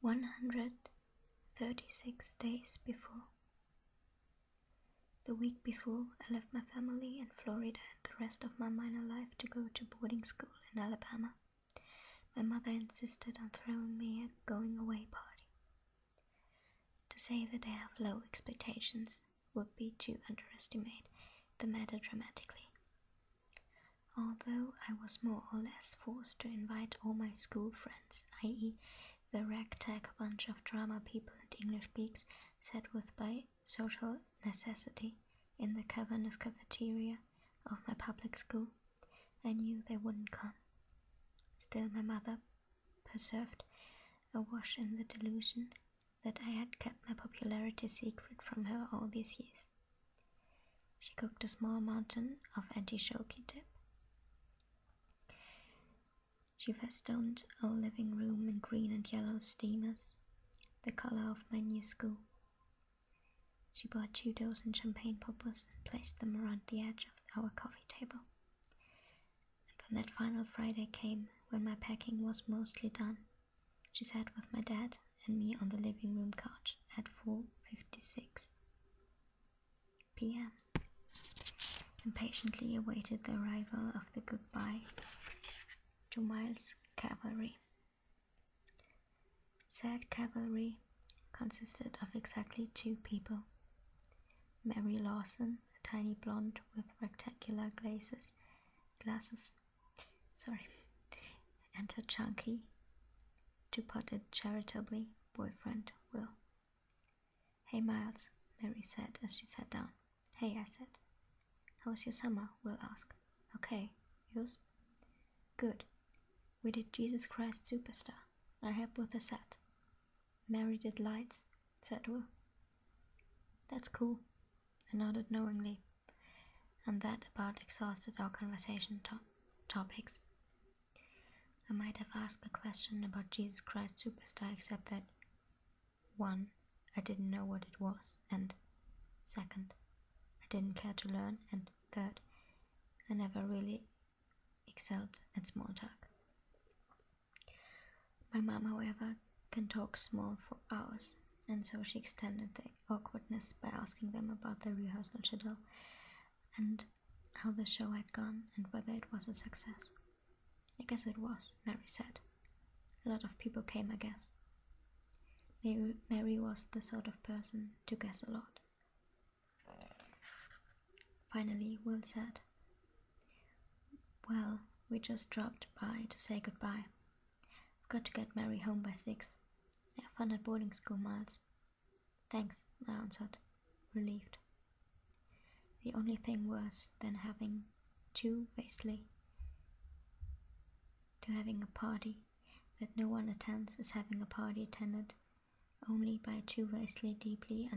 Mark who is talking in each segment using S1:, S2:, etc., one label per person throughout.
S1: 136 days before. The week before, I left my family in Florida and the rest of my minor life to go to boarding school in Alabama. My mother insisted on throwing me a going-away party. To say that I have low expectations would be to underestimate the matter dramatically. Although I was more or less forced to invite all my school friends, i.e. the ragtag bunch of drama people and English geeks set with by social necessity in the cavernous cafeteria of my public school, I knew they wouldn't come. Still, my mother persevered, awash in the delusion that I had kept my popularity secret from her all these years. She cooked a small mountain of artichoke dip. She festooned our living room in green and yellow steamers, the color of my new school. She bought 2 dozen champagne poppers and placed them around the edge of our coffee table. And then that final Friday came, when my packing was mostly done. She sat with my dad and me on the living room couch at 4:56 p.m. and patiently awaited the arrival of the goodbye to Miles' cavalry. Said cavalry consisted of exactly 2 people. Mary Lawson, a tiny blonde with rectangular glasses, and her chunky, two-potted charitably boyfriend, Will. "Hey Miles," Mary said as she sat down. "Hey," I said. "How was your summer?" Will asked. "Okay, yours?" "Good. We did Jesus Christ Superstar. I helped with the set." "Mary did lights," said Will. "That's cool." I nodded knowingly, and that about exhausted our conversation topics. I might have asked a question about Jesus Christ Superstar, except that 1. I didn't know what it was, and 2nd, I didn't care to learn, and 3rd, I never really excelled at small talk. My mom, however, can talk small for hours, and so she extended the awkwardness by asking them about the rehearsal schedule and how the show had gone and whether it was a success. "I guess it was," Mary said. "A lot of people came, I guess." Mary was the sort of person to guess a lot. Finally, Will said, "Well, we just dropped by to say goodbye. I've got to get Mary home by 6. Have fun at boarding school, Miles." "Thanks," I answered, relieved. The only thing worse than having having a party that no one attends is having a party attended only by 2 vastly deeply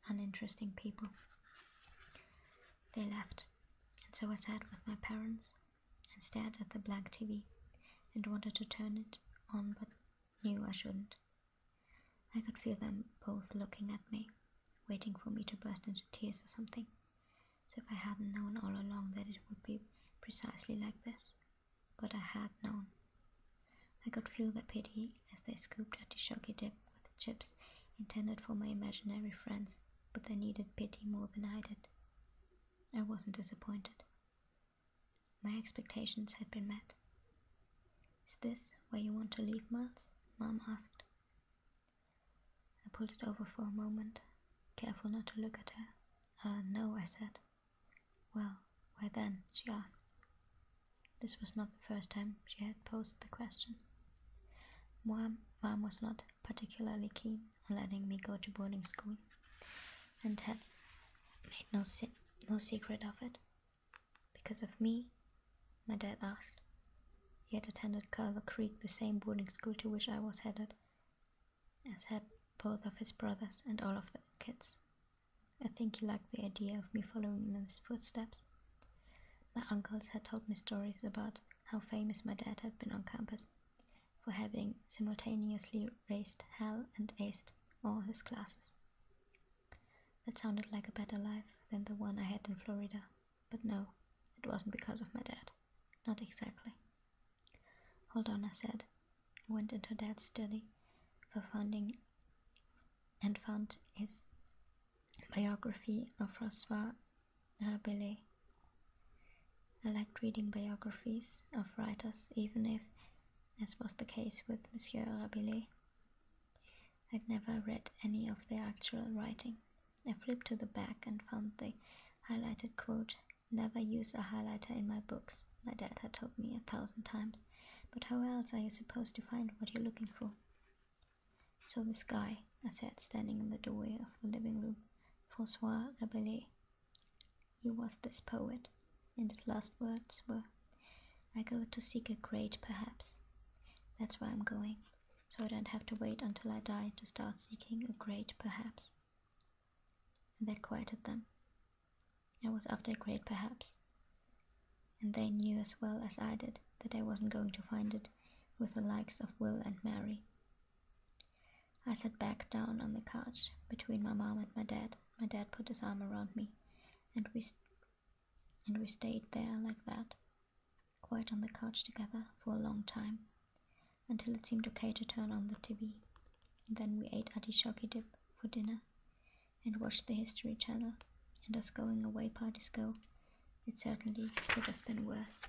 S1: uninteresting people. They left, and so I sat with my parents and stared at the blank TV and wanted to turn it on but knew I shouldn't. I could feel them both looking at me, waiting for me to burst into tears or something, as if I hadn't known all along that it would be precisely like this. But I had known. I could feel their pity as they scooped artichoke dip with chips intended for my imaginary friends, but they needed pity more than I did. I wasn't disappointed. My expectations had been met. "Is this where you want to leave, Miles?" Mom asked. I pulled it over for a moment, careful not to look at her. No," I said. "Well, where then?" she asked. This was not the first time she had posed the question. Mom was not particularly keen on letting me go to boarding school, and had made no secret of it. "Because of me?" my dad asked. He had attended Culver Creek, the same boarding school to which I was headed, as had both of his brothers and all of the kids. I think he liked the idea of me following in his footsteps. My uncles had told me stories about how famous my dad had been on campus for having simultaneously raised hell and aced all his classes. That sounded like a better life than the one I had in Florida, but no, it wasn't because of my dad. Not exactly. "Hold on," I said. I went into Dad's study, for finding and found his biography of François Rabelais. I liked reading biographies of writers, even if, as was the case with Monsieur Rabelais, I'd never read any of their actual writing. I flipped to the back and found the highlighted quote, "Never use a highlighter in my books," my dad had told me 1,000 times, but how else are you supposed to find what you're looking for? "So this guy," I said, standing in the doorway of the living room, "François Rabelais. He was this poet, and his last words were, 'I go to seek a great perhaps. That's why I'm going, so I don't have to wait until I die to start seeking a great perhaps.'" And that quieted them. I was after a great perhaps, and they knew as well as I did that I wasn't going to find it with the likes of Will and Mary. I sat back down on the couch between my mom and my dad. My dad put his arm around me, and we stayed there like that, quiet on the couch together for a long time, until it seemed okay to turn on the TV. And then we ate artichoke dip for dinner and watched the History Channel, and as going away parties go, it certainly could have been worse.